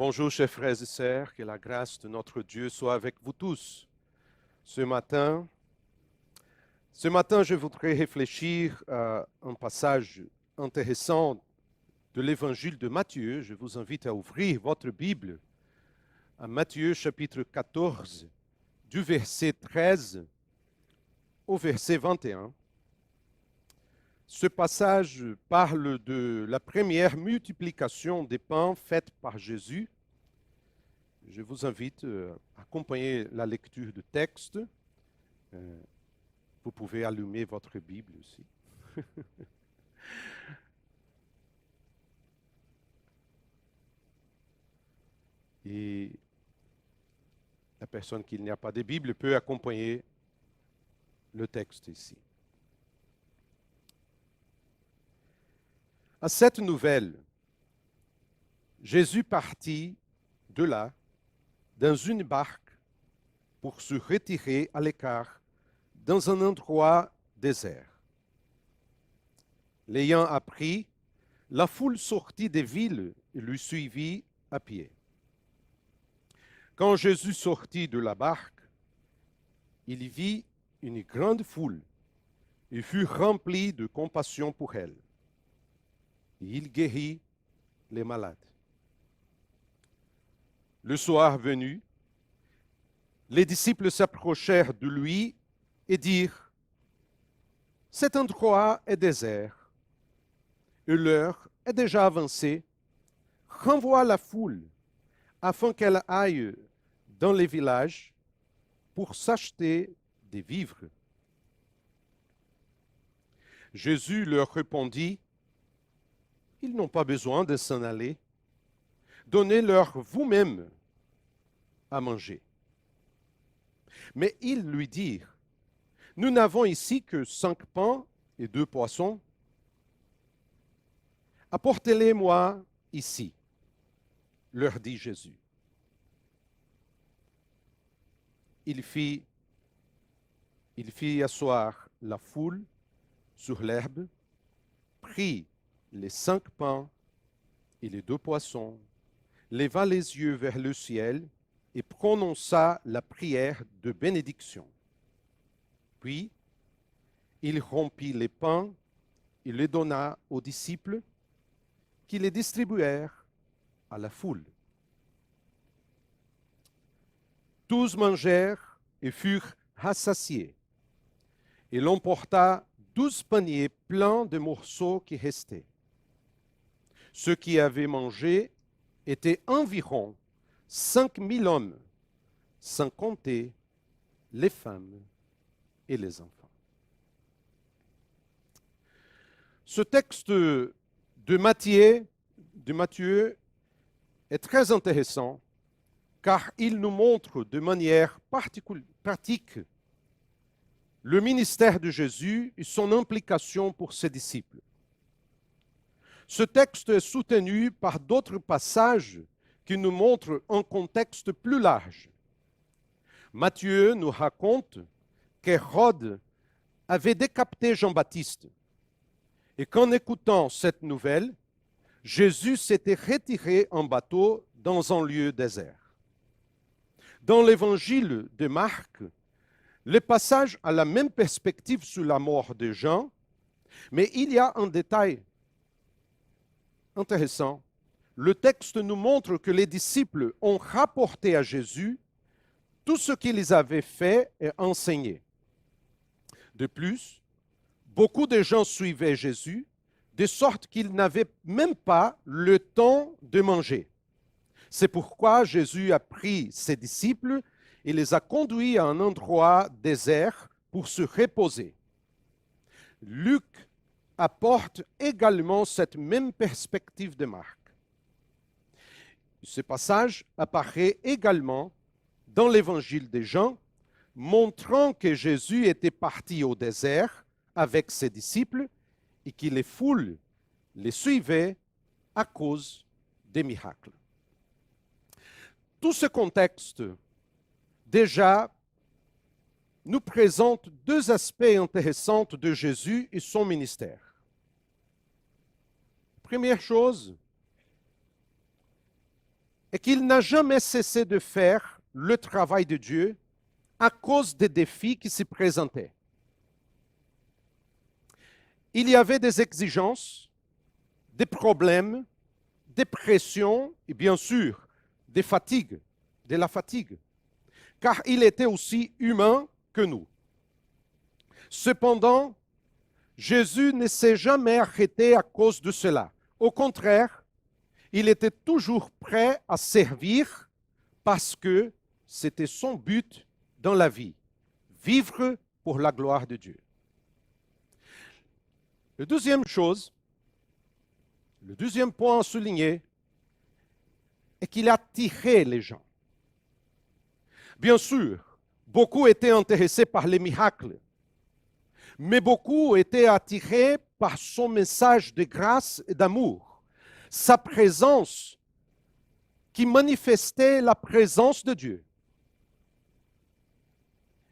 Bonjour, chers frères et sœurs, que la grâce de notre Dieu soit avec vous tous. Ce matin, je voudrais réfléchir à un passage intéressant de l'évangile de Matthieu. Je vous invite à ouvrir votre Bible à Matthieu chapitre 14, du verset 13 au verset 21. Ce passage parle de la première multiplication des pains faite par Jésus. Je vous invite à accompagner la lecture du texte. Vous pouvez allumer votre Bible aussi. Et la personne qui n'a pas de Bible peut accompagner le texte ici. À cette nouvelle, Jésus partit de là dans une barque pour se retirer à l'écart dans un endroit désert. L'ayant appris, la foule sortit des villes et lui suivit à pied. Quand Jésus sortit de la barque, il y vit une grande foule et fut rempli de compassion pour elle. Et il guérit les malades. Le soir venu, les disciples s'approchèrent de lui et dirent: « Cet endroit est désert, et l'heure est déjà avancée. Renvoie la foule, afin qu'elle aille dans les villages pour s'acheter des vivres. » Jésus leur répondit: « Ils n'ont pas besoin de s'en aller. Donnez-leur vous-même à manger. » Mais ils lui dirent: « Nous n'avons ici que 5 pains et 2 poissons. Apportez-les-moi ici, leur dit Jésus. Il fit asseoir la foule sur l'herbe, prit les 5 pains et les 2 poissons, leva les yeux vers le ciel et prononça la prière de bénédiction. Puis, il rompit les pains et les donna aux disciples, qui les distribuèrent à la foule. Tous mangèrent et furent rassasiés, et l'on porta 12 paniers pleins de morceaux qui restaient. Ceux qui avaient mangé étaient environ 5000 hommes, sans compter les femmes et les enfants. Ce texte de Matthieu est très intéressant car il nous montre de manière pratique le ministère de Jésus et son implication pour ses disciples. Ce texte est soutenu par d'autres passages qui nous montrent un contexte plus large. Matthieu nous raconte qu'Hérode avait décapité Jean-Baptiste et qu'en écoutant cette nouvelle, Jésus s'était retiré en bateau dans un lieu désert. Dans l'évangile de Marc, le passage a la même perspective sur la mort de Jean, mais il y a un détail intéressant. Le texte nous montre que les disciples ont rapporté à Jésus tout ce qu'ils avaient fait et enseigné. De plus, beaucoup de gens suivaient Jésus, de sorte qu'ils n'avaient même pas le temps de manger. C'est pourquoi Jésus a pris ses disciples et les a conduits à un endroit désert pour se reposer. Luc apporte également cette même perspective de Marc. Ce passage apparaît également dans l'évangile de Jean, montrant que Jésus était parti au désert avec ses disciples et que les foules les suivaient à cause des miracles. Tout ce contexte, déjà, nous présente 2 aspects intéressants de Jésus et son ministère. Première chose, et qu'il n'a jamais cessé de faire le travail de Dieu à cause des défis qui s'y présentaient. Il y avait des exigences, des problèmes, des pressions et bien sûr des fatigues, de la fatigue, car il était aussi humain que nous. Cependant, Jésus ne s'est jamais arrêté à cause de cela. Au contraire, il était toujours prêt à servir parce que c'était son but dans la vie, vivre pour la gloire de Dieu. La deuxième chose, le deuxième point à souligner, est qu'il attirait les gens. Bien sûr, beaucoup étaient intéressés par les miracles, mais beaucoup étaient attirés par son message de grâce et d'amour, sa présence qui manifestait la présence de Dieu.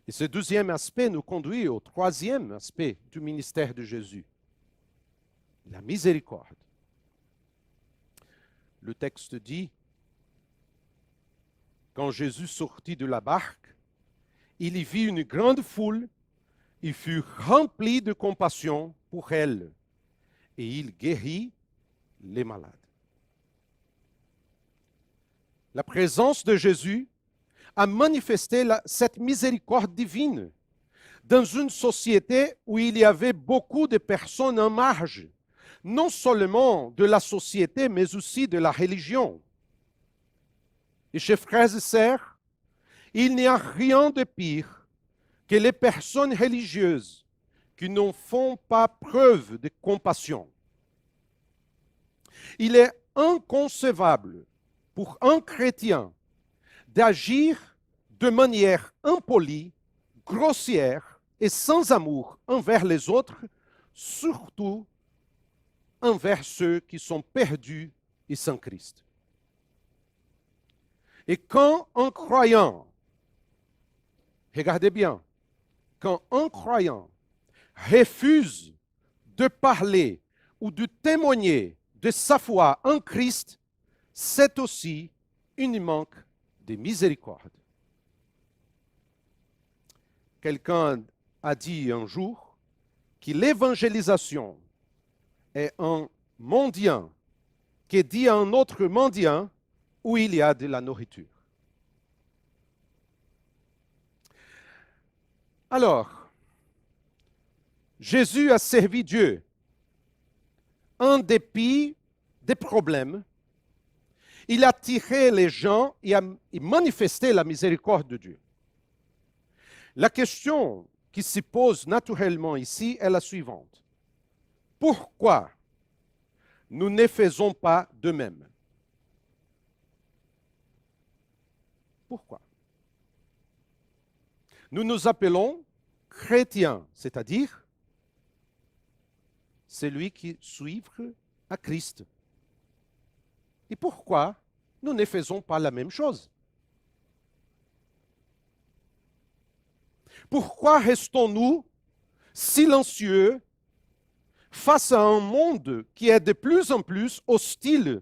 Et ce deuxième aspect nous conduit au troisième aspect du ministère de Jésus, la miséricorde. Le texte dit, quand Jésus sortit de la barque, il y vit une grande foule, il fut rempli de compassion pour elle, et il guérit les malades. La présence de Jésus a manifesté cette miséricorde divine dans une société où il y avait beaucoup de personnes en marge, non seulement de la société, mais aussi de la religion. Et chers frères et sœurs, il n'y a rien de pire que les personnes religieuses qui ne font pas preuve de compassion. Il est inconcevable pour un chrétien d'agir de manière impolie, grossière et sans amour envers les autres, surtout envers ceux qui sont perdus et sans Christ. Et quand un croyant, regardez bien, quand un croyant refuse de parler ou de témoigner de sa foi en Christ, c'est aussi un manque de miséricorde. Quelqu'un a dit un jour que l'évangélisation est un mendiant qui dit à un autre mendiant où il y a de la nourriture. Alors, Jésus a servi Dieu en dépit des problèmes. Il a tiré les gens et a manifesté la miséricorde de Dieu. La question qui se pose naturellement ici est la suivante. Pourquoi nous ne faisons pas de même? Pourquoi? Nous nous appelons chrétiens, c'est-à-dire celui qui suit à Christ. Et pourquoi nous ne faisons pas la même chose? Pourquoi restons-nous silencieux face à un monde qui est de plus en plus hostile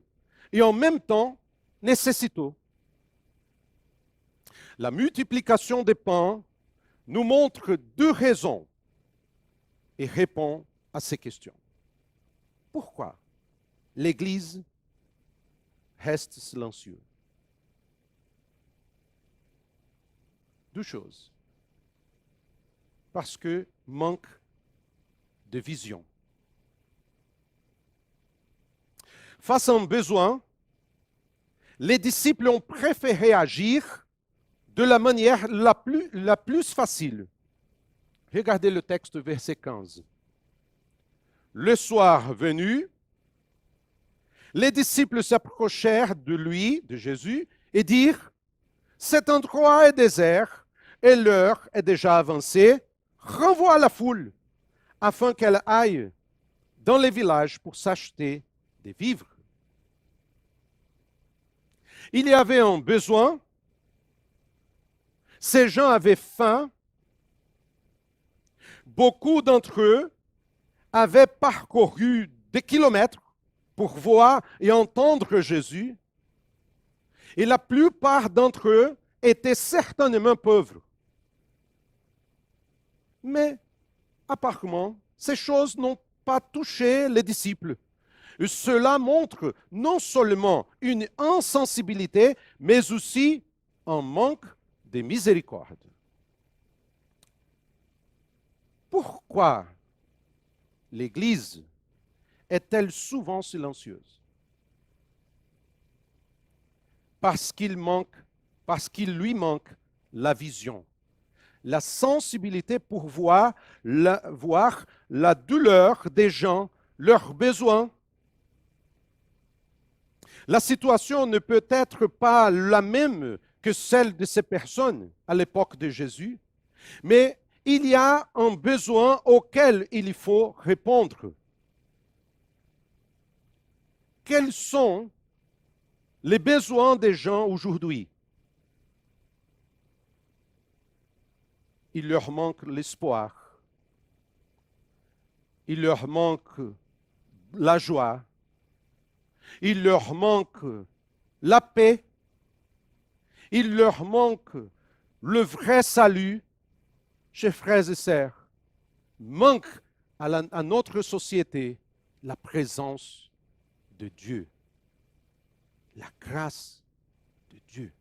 et en même temps nécessiteux? La multiplication des pains nous montre deux raisons et répond à ces questions. Pourquoi l'Église reste silencieuse? Deux choses. Parce que manque de vision. Face à un besoin, les disciples ont préféré agir de la manière la plus facile. Regardez le texte, verset 15. Le soir venu, les disciples s'approchèrent de lui, de Jésus, et dirent, « Cet endroit est désert et l'heure est déjà avancée. Renvoie la foule afin qu'elle aille dans les villages pour s'acheter des vivres. » Il y avait un besoin. Ces gens avaient faim. Beaucoup d'entre eux avaient parcouru des kilomètres pour voir et entendre Jésus. Et la plupart d'entre eux étaient certainement pauvres. Mais apparemment, ces choses n'ont pas touché les disciples. Et cela montre non seulement une insensibilité, mais aussi un manque de miséricorde. Pourquoi l'Église est-elle souvent silencieuse? Parce qu'il lui manque la vision, la sensibilité pour voir la douleur des gens, leurs besoins. La situation ne peut être pas la même que celle de ces personnes à l'époque de Jésus, mais il y a un besoin auquel il faut répondre. Quels sont les besoins des gens aujourd'hui? Il leur manque l'espoir. Il leur manque la joie. Il leur manque la paix. Il leur manque le vrai salut. Chers frères et sœurs, manque à notre société la présence de Dieu, la grâce de Dieu.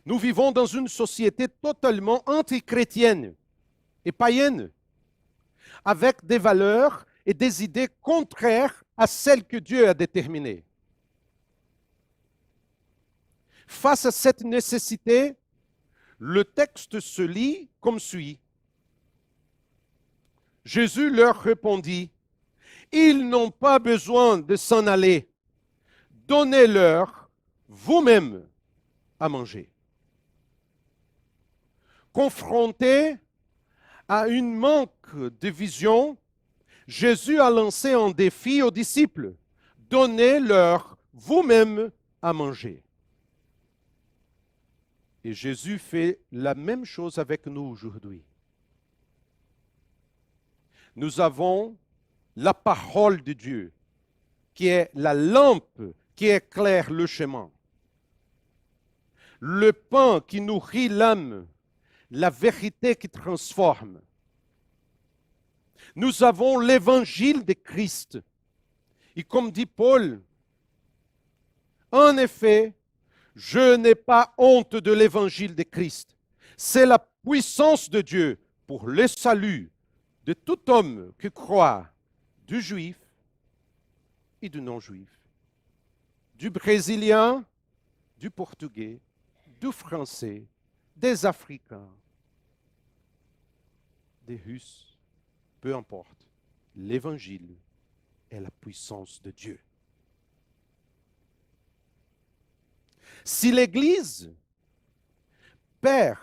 Nous vivons dans une société totalement antichrétienne et païenne, avec des valeurs et des idées contraires à celles que Dieu a déterminées. Face à cette nécessité, le texte se lit comme suit. Jésus leur répondit, « Ils n'ont pas besoin de s'en aller. Donnez-leur vous-même à manger. » Confronté à une manque de vision, Jésus a lancé un défi aux disciples. Donnez-leur vous-même à manger. Et Jésus fait la même chose avec nous aujourd'hui. Nous avons la parole de Dieu, qui est la lampe qui éclaire le chemin. Le pain qui nourrit l'âme, la vérité qui transforme. Nous avons l'évangile de Christ. Et comme dit Paul, en effet, je n'ai pas honte de l'évangile de Christ. C'est la puissance de Dieu pour le salut de tout homme qui croit, du juif et du non-juif, du brésilien, du portugais, du français, des Africains, des Russes, peu importe. L'évangile est la puissance de Dieu. Si l'Église perd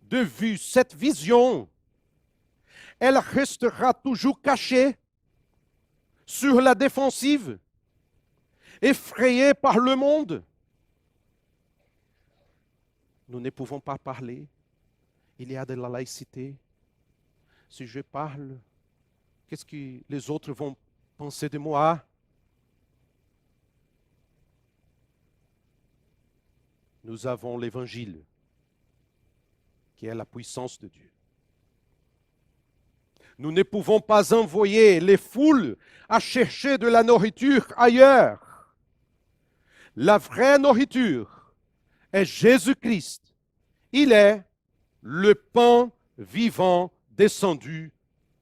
de vue cette vision, elle restera toujours cachée, sur la défensive, effrayée par le monde. Nous ne pouvons pas parler. Il y a de la laïcité. Si je parle, qu'est-ce que les autres vont penser de moi? Nous avons l'Évangile, qui est la puissance de Dieu. Nous ne pouvons pas envoyer les foules à chercher de la nourriture ailleurs. La vraie nourriture est Jésus-Christ. Il est le pain vivant descendu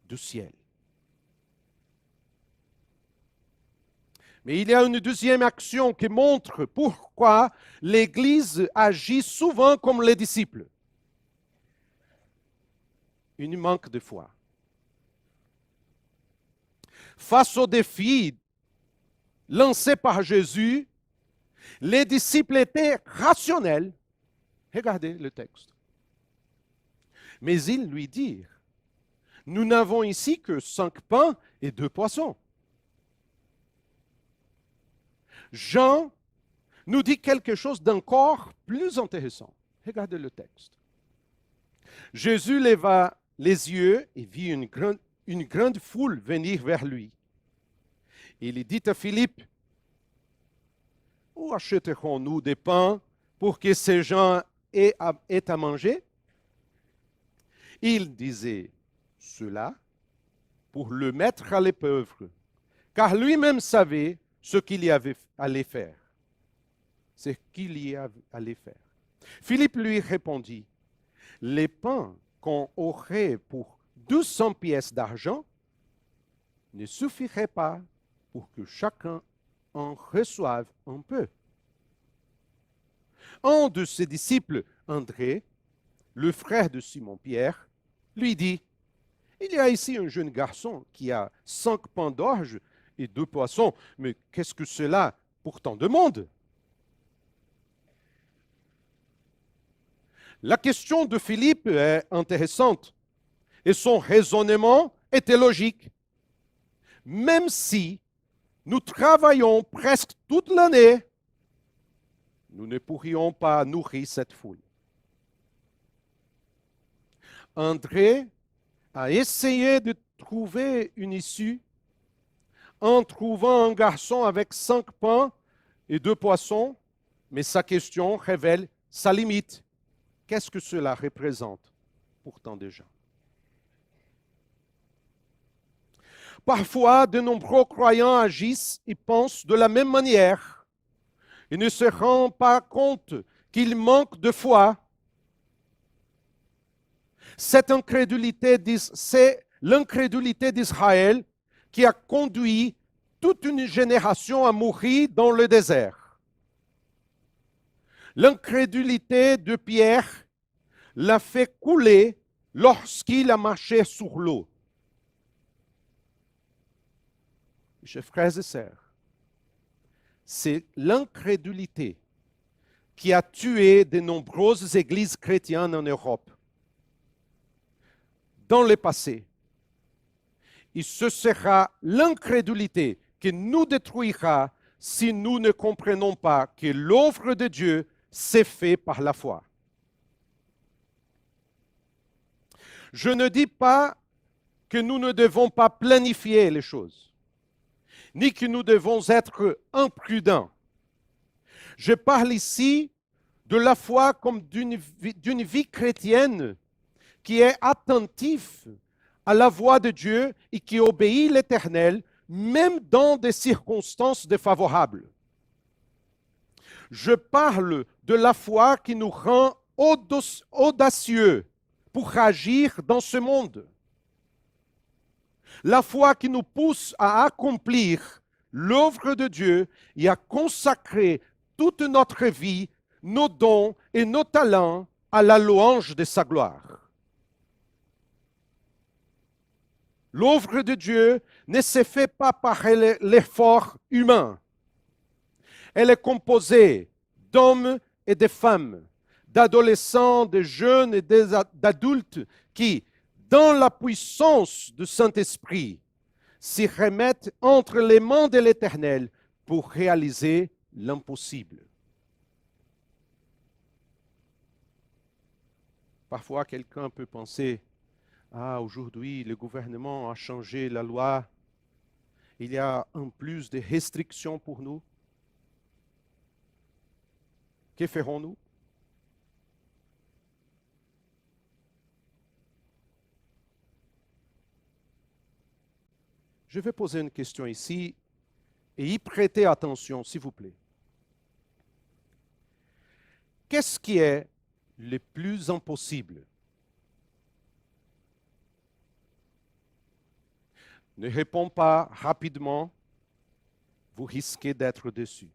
du ciel. Mais il y a une deuxième action qui montre pourquoi l'Église agit souvent comme les disciples. Un manque de foi. Face au défi lancé par Jésus, les disciples étaient rationnels. Regardez le texte. Mais ils lui dirent, nous n'avons ici que 5 pains et 2 poissons. Jean nous dit quelque chose d'encore plus intéressant. Regardez le texte. Jésus leva les yeux et vit une grande foule venir vers lui. Il dit à Philippe, où achèterons-nous des pains pour que ces gens aient à manger? Il disait cela pour le mettre à l'épreuve, car lui-même savait ce qu'il y avait allé faire. Ce qu'il y allait faire. Philippe lui répondit, les pains qu'on aurait pour 200 pièces d'argent ne suffiraient pas pour que chacun en reçoive un peu. Un de ses disciples, André, le frère de Simon-Pierre, lui dit, il y a ici un jeune garçon qui a 5 pains d'orge et 2 poissons, mais qu'est-ce que cela pour tant de monde? La question de Philippe est intéressante et son raisonnement était logique. Même si nous travaillons presque toute l'année, nous ne pourrions pas nourrir cette foule. André a essayé de trouver une issue en trouvant un garçon avec 5 pains et 2 poissons, mais sa question révèle sa limite. Qu'est-ce que cela représente pour tant de gens? Parfois, de nombreux croyants agissent et pensent de la même manière et ne se rendent pas compte qu'ils manquent de foi. C'est l'incrédulité d'Israël qui a conduit toute une génération à mourir dans le désert. L'incrédulité de Pierre l'a fait couler lorsqu'il a marché sur l'eau. Chers frères et sœurs, c'est l'incrédulité qui a tué de nombreuses églises chrétiennes en Europe dans le passé. Et ce sera l'incrédulité qui nous détruira si nous ne comprenons pas que l'œuvre de Dieu s'est faite par la foi. Je ne dis pas que nous ne devons pas planifier les choses, ni que nous devons être imprudents. Je parle ici de la foi comme d'une vie chrétienne qui est attentive à la voix de Dieu et qui obéit l'Éternel, même dans des circonstances défavorables. Je parle de la foi qui nous rend audacieux pour agir dans ce monde. La foi qui nous pousse à accomplir l'œuvre de Dieu et à consacrer toute notre vie, nos dons et nos talents à la louange de sa gloire. L'œuvre de Dieu ne se fait pas par l'effort humain. Elle est composée d'hommes et de femmes, d'adolescents, de jeunes et d'adultes qui, dans la puissance du Saint-Esprit, s'y remettent entre les mains de l'Éternel pour réaliser l'impossible. Parfois, quelqu'un peut penser, ah, aujourd'hui, le gouvernement a changé la loi, il y a en plus de restrictions pour nous. Que ferons-nous? Je vais poser une question ici et y prêter attention, s'il vous plaît. Qu'est-ce qui est le plus impossible? Ne réponds pas rapidement, vous risquez d'être déçu.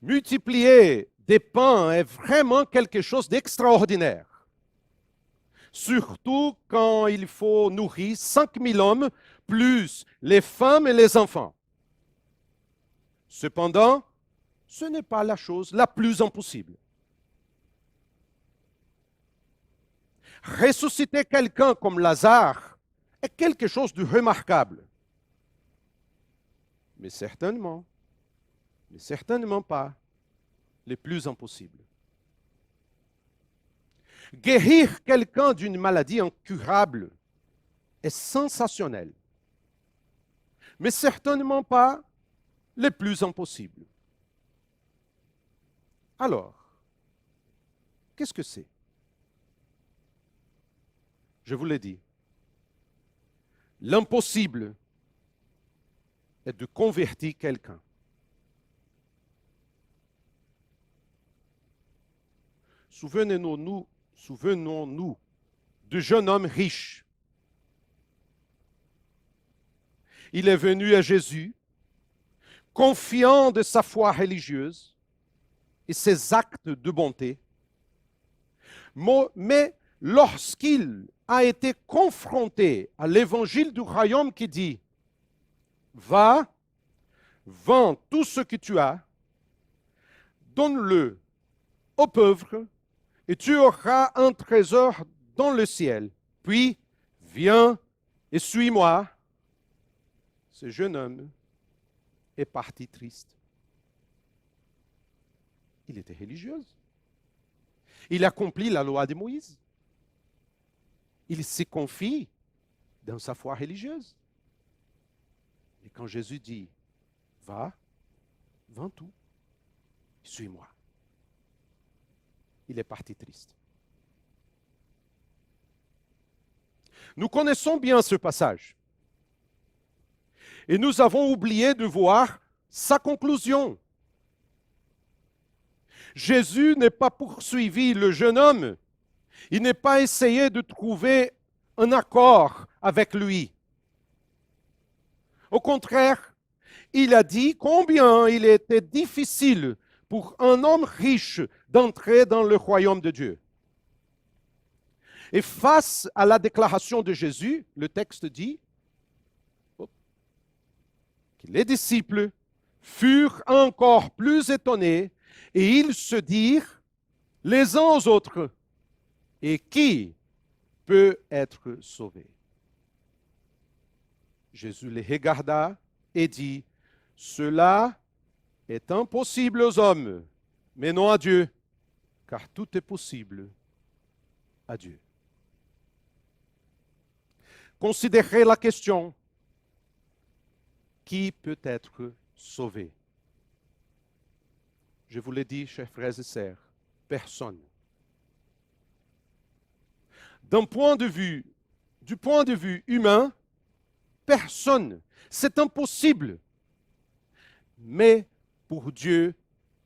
Multiplier des pains est vraiment quelque chose d'extraordinaire. Surtout quand il faut nourrir 5000 hommes, plus les femmes et les enfants. Cependant, ce n'est pas la chose la plus impossible. Ressusciter quelqu'un comme Lazare est quelque chose de remarquable. Mais certainement pas le plus impossible. Guérir quelqu'un d'une maladie incurable est sensationnel, mais certainement pas le plus impossible. Alors, qu'est-ce que c'est? Je vous l'ai dit. L'impossible est de convertir quelqu'un. Souvenons-nous du jeune homme riche. Il est venu à Jésus, confiant de sa foi religieuse et ses actes de bonté. Mais lorsqu'il a été confronté à l'évangile du royaume qui dit « Va, vends tout ce que tu as, donne-le aux pauvres, et tu auras un trésor dans le ciel. Puis, viens et suis-moi. » Ce jeune homme est parti triste. Il était religieux. Il accomplit la loi de Moïse. Il se confie dans sa foi religieuse. Et quand Jésus dit, va, vends tout, suis-moi. Il est parti triste. Nous connaissons bien ce passage. Et nous avons oublié de voir sa conclusion. Jésus n'est pas poursuivi le jeune homme. Il n'est pas essayé de trouver un accord avec lui. Au contraire, il a dit combien il était difficile pour un homme riche d'entrer dans le royaume de Dieu. Et face à la déclaration de Jésus, le texte dit que les disciples furent encore plus étonnés et ils se dirent les uns aux autres, et qui peut être sauvé? Jésus les regarda et dit, cela est impossible aux hommes, mais non à Dieu, car tout est possible à Dieu. Considérez la question, qui peut être sauvé? Je vous l'ai dit, chers frères et sœurs, personne. Du point de vue humain, personne. C'est impossible. Mais pour Dieu,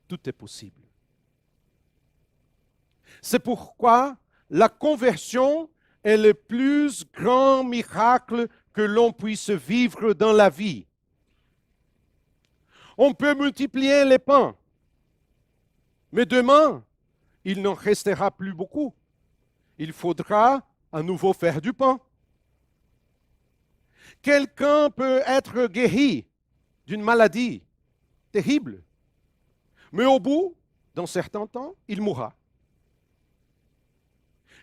tout est possible. C'est pourquoi la conversion est le plus grand miracle que l'on puisse vivre dans la vie. On peut multiplier les pains, mais demain, il n'en restera plus beaucoup. Il faudra à nouveau faire du pain. Quelqu'un peut être guéri d'une maladie terrible, mais au bout d'un certain temps, il mourra.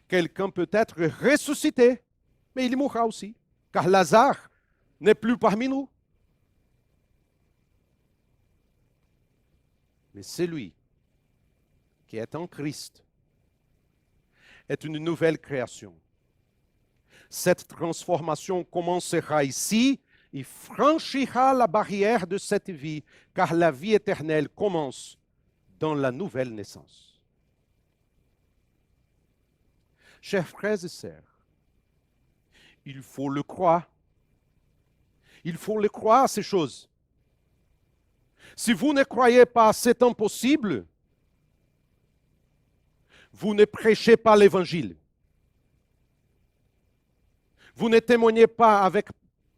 Quelqu'un peut être ressuscité, mais il mourra aussi, car Lazare n'est plus parmi nous. Mais celui qui est en Christ est une nouvelle création. Cette transformation commencera ici et franchira la barrière de cette vie, car la vie éternelle commence dans la nouvelle naissance. Chers frères et sœurs, il faut le croire. Il faut le croire, ces choses. Si vous ne croyez pas c'est impossible, vous ne prêchez pas l'Évangile. Vous ne témoignez pas avec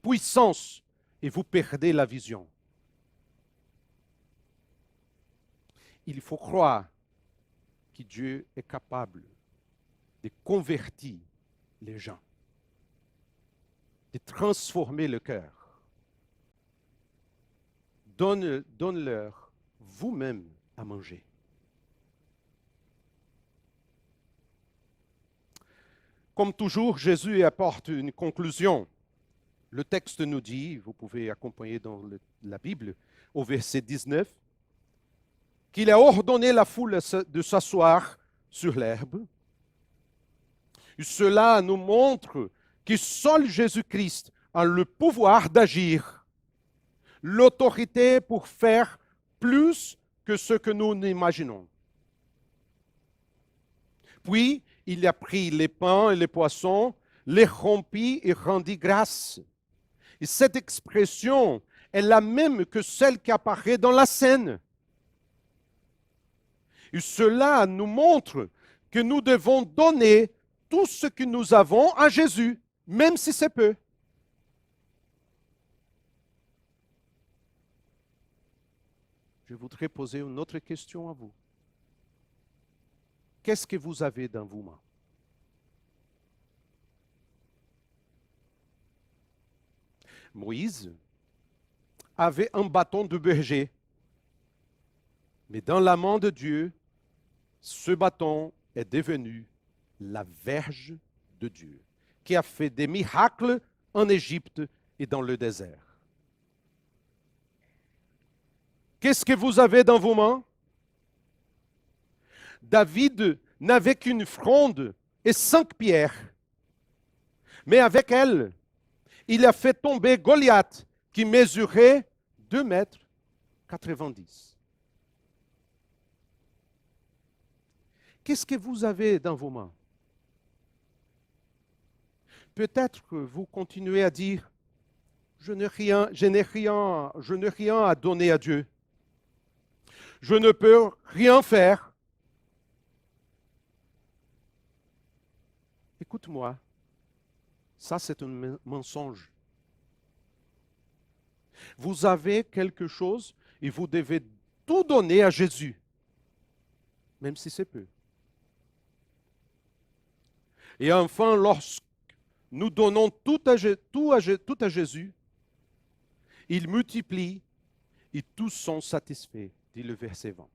puissance et vous perdez la vision. Il faut croire que Dieu est capable de convertir les gens, de transformer le cœur. Donne-leur vous-même à manger. Comme toujours, Jésus apporte une conclusion. Le texte nous dit, vous pouvez accompagner dans la Bible, au verset 19, qu'il a ordonné la foule de s'asseoir sur l'herbe. Cela nous montre que seul Jésus-Christ a le pouvoir d'agir, l'autorité pour faire plus que ce que nous n'imaginons. Puis, il a pris les pains et les poissons, les rompit et rendit grâce. Et cette expression est la même que celle qui apparaît dans la scène. Et cela nous montre que nous devons donner tout ce que nous avons à Jésus, même si c'est peu. Je voudrais poser une autre question à vous. Qu'est-ce que vous avez dans vos mains? Moïse avait un bâton de berger. Mais dans la main de Dieu, ce bâton est devenu la verge de Dieu, qui a fait des miracles en Égypte et dans le désert. Qu'est-ce que vous avez dans vos mains? David n'avait qu'une fronde et 5 pierres. Mais avec elle, il a fait tomber Goliath, qui mesurait 2,90 m. Qu'est-ce que vous avez dans vos mains? Peut-être que vous continuez à dire, je n'ai rien à donner à Dieu. Je ne peux rien faire. Écoute-moi, ça c'est un mensonge. Vous avez quelque chose et vous devez tout donner à Jésus, même si c'est peu. Et enfin, lorsque nous donnons tout à Jésus, il multiplie et tous sont satisfaits, dit le verset 20.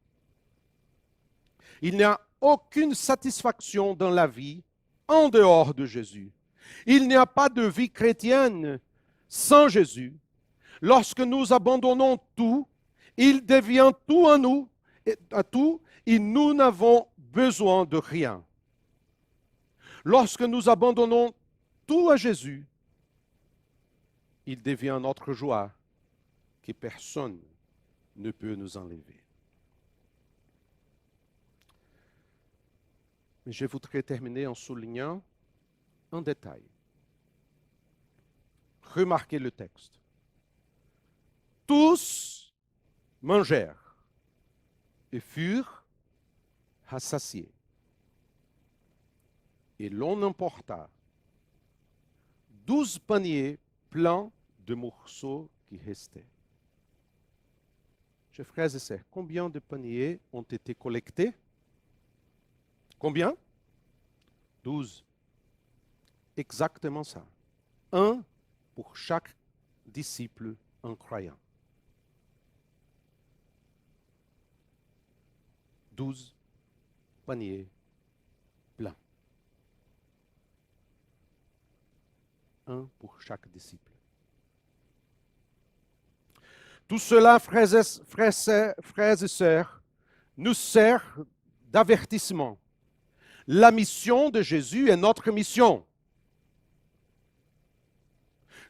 Il n'y a aucune satisfaction dans la vie en dehors de Jésus. Il n'y a pas de vie chrétienne sans Jésus. Lorsque nous abandonnons tout, il devient tout en nous, et nous n'avons besoin de rien. Lorsque nous abandonnons tout à Jésus, il devient notre joie que personne ne peut nous enlever. Mais je voudrais terminer en soulignant un détail. Remarquez le texte. Tous mangèrent et furent rassasiés. Et l'on emporta 12 paniers pleins de morceaux qui restaient. Chers frères et sœurs, combien de paniers ont été collectés? Combien? 12. Exactement ça. Un pour chaque disciple en croyant. 12 paniers pleins. Un pour chaque disciple. Tout cela, frères et sœurs, nous sert d'avertissement. La mission de Jésus est notre mission.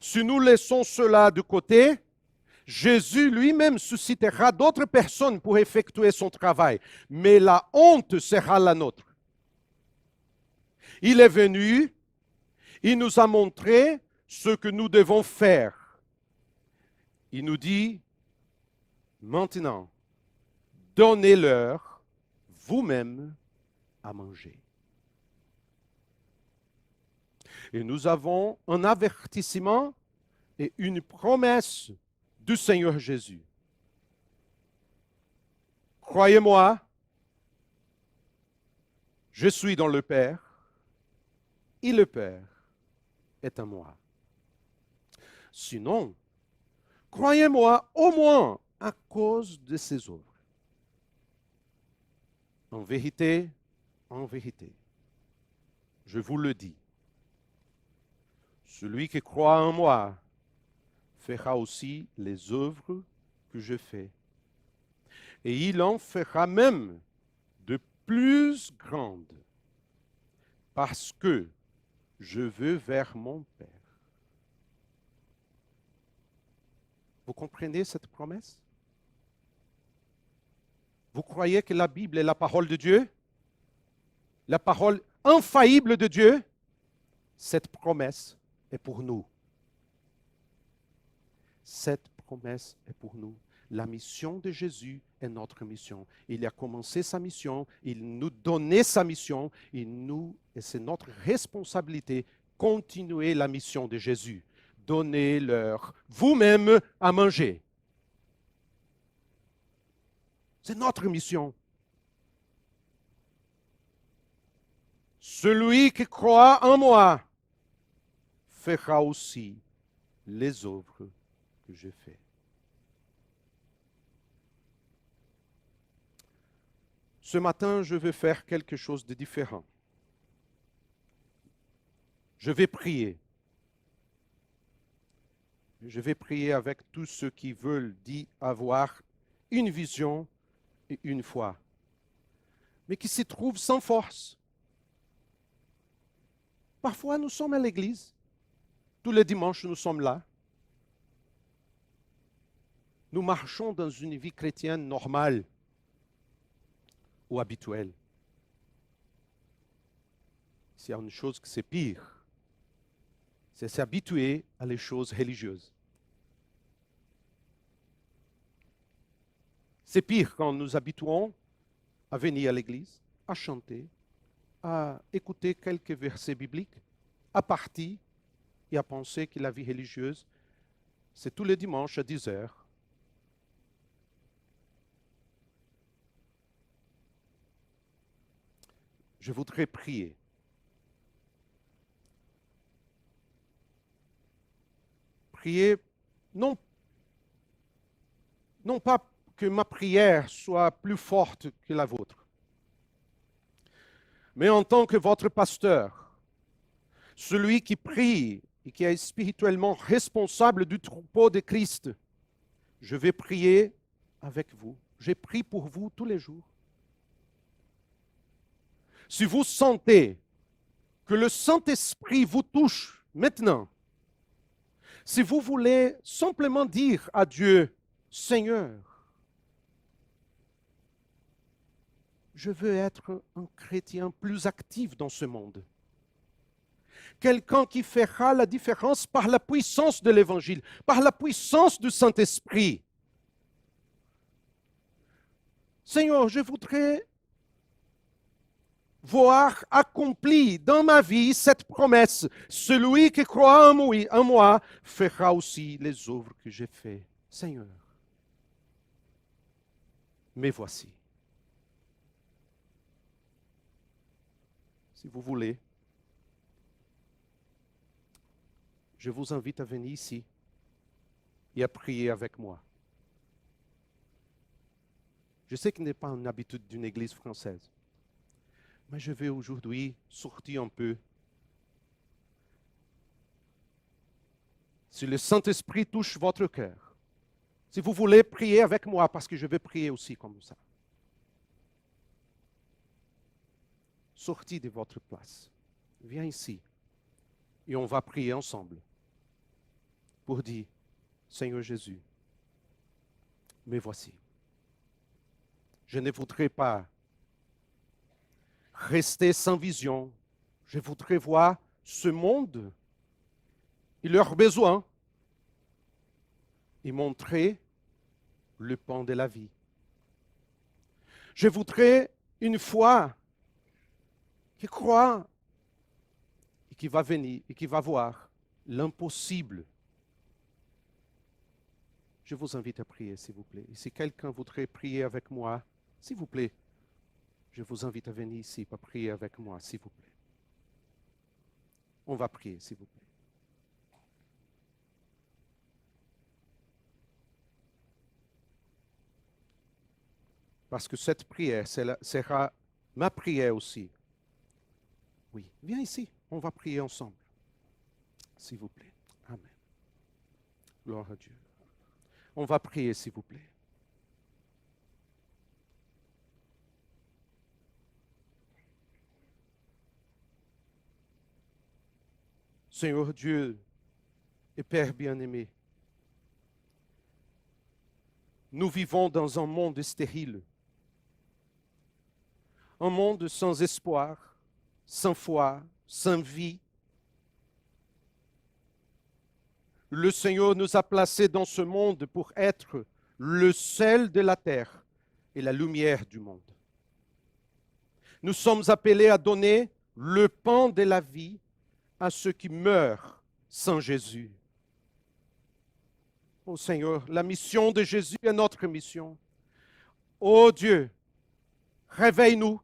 Si nous laissons cela de côté, Jésus lui-même suscitera d'autres personnes pour effectuer son travail, mais la honte sera la nôtre. Il est venu, il nous a montré ce que nous devons faire. Il nous dit, maintenant, donnez-leur vous-même à manger. Et nous avons un avertissement et une promesse du Seigneur Jésus. Croyez-moi, je suis dans le Père et le Père est en moi. Sinon, croyez-moi au moins à cause de ses œuvres. En vérité, je vous le dis, celui qui croit en moi fera aussi les œuvres que je fais. Et il en fera même de plus grandes, parce que Je veux vers mon Père. Vous comprenez cette promesse? Vous croyez que la Bible est la parole de Dieu? La parole infaillible de Dieu? Cette promesse est pour nous. Cette promesse est pour nous. La mission de Jésus est notre mission. Il a commencé sa mission, il nous donnait sa mission, et c'est notre responsabilité continuer la mission de Jésus. Donnez-leur vous-même à manger. C'est notre mission. Celui qui croit en moi fera aussi les œuvres que j'ai faites. Ce matin, je vais faire quelque chose de différent. Je vais prier. Je vais prier avec tous ceux qui veulent avoir une vision et une foi, mais qui se trouvent sans force. Parfois, nous sommes à l'église. Tous les dimanches, nous sommes là. Nous marchons dans une vie chrétienne normale ou habituelle. S'il y a une chose qui c'est pire, c'est s'habituer à les choses religieuses. C'est pire quand nous habituons à venir à l'église, à chanter, à écouter quelques versets bibliques, à partir et à penser que la vie religieuse, c'est tous les dimanches à 10 heures. Je voudrais prier. Prier, non pas que ma prière soit plus forte que la vôtre, mais en tant que votre pasteur, celui qui prie et qui est spirituellement responsable du troupeau de Christ, je vais prier avec vous. Je prie pour vous tous les jours. Si vous sentez que le Saint-Esprit vous touche maintenant, si vous voulez simplement dire à Dieu, Seigneur, je veux être un chrétien plus actif dans ce monde. Quelqu'un qui fera la différence par la puissance de l'Évangile, par la puissance du Saint-Esprit. Seigneur, je voudrais voir accompli dans ma vie cette promesse. Celui qui croit en moi fera aussi les œuvres que j'ai faites. Seigneur, me voici. Si vous voulez, je vous invite à venir ici et à prier avec moi. Je sais que ce n'est pas une habitude d'une église française, mais je vais aujourd'hui sortir un peu. Si le Saint-Esprit touche votre cœur, si vous voulez prier avec moi, parce que je vais prier aussi comme ça, sortez de votre place, viens ici et on va prier ensemble pour dire, Seigneur Jésus, me voici. Je ne voudrais pas rester sans vision. Je voudrais voir ce monde et leurs besoins et montrer le pan de la vie. Je voudrais une foi qui croit et qui va venir et qui va voir l'impossible. Je vous invite à prier, s'il vous plaît. Et si quelqu'un voudrait prier avec moi, s'il vous plaît, je vous invite à venir ici pour prier avec moi, s'il vous plaît. On va prier, s'il vous plaît. Parce que cette prière sera ma prière aussi. Oui, viens ici, on va prier ensemble. S'il vous plaît. Amen. Gloire à Dieu. On va prier, s'il vous plaît. Seigneur Dieu et Père bien-aimé, nous vivons dans un monde stérile, un monde sans espoir, sans foi, sans vie. Le Seigneur nous a placés dans ce monde pour être le sel de la terre et la lumière du monde. Nous sommes appelés à donner le pain de la vie à ceux qui meurent sans Jésus. Oh Seigneur, la mission de Jésus est notre mission. Oh Dieu, réveille-nous,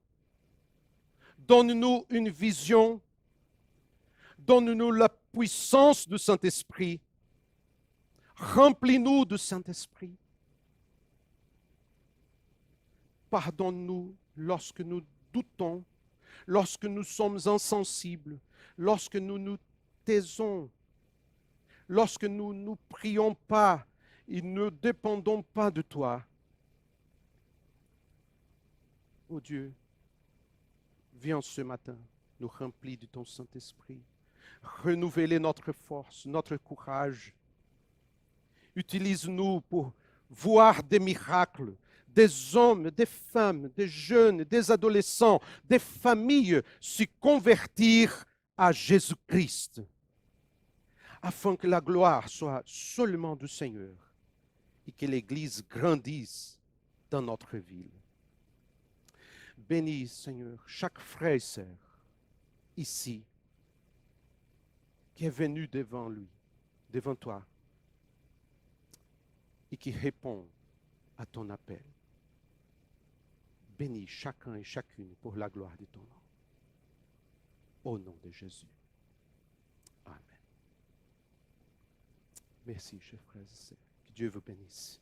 donne-nous une vision, donne-nous la puissance du Saint-Esprit, remplis-nous du Saint-Esprit. Pardonne-nous lorsque nous doutons, lorsque nous sommes insensibles, lorsque nous nous taisons, lorsque nous ne prions pas et ne dépendons pas de toi. Oh Dieu, viens ce matin, nous remplis de ton Saint-Esprit. Renouveler notre force, notre courage. Utilise-nous pour voir des miracles, des hommes, des femmes, des jeunes, des adolescents, des familles se convertir à Jésus-Christ, afin que la gloire soit seulement du Seigneur et que l'Église grandisse dans notre ville. Bénis, Seigneur, chaque frère et sœur ici qui est venu devant lui, devant toi, et qui répond à ton appel. Bénis chacun et chacune pour la gloire de ton nom. Au nom de Jésus. Amen. Merci, chers frères et sœurs. Que Dieu vous bénisse.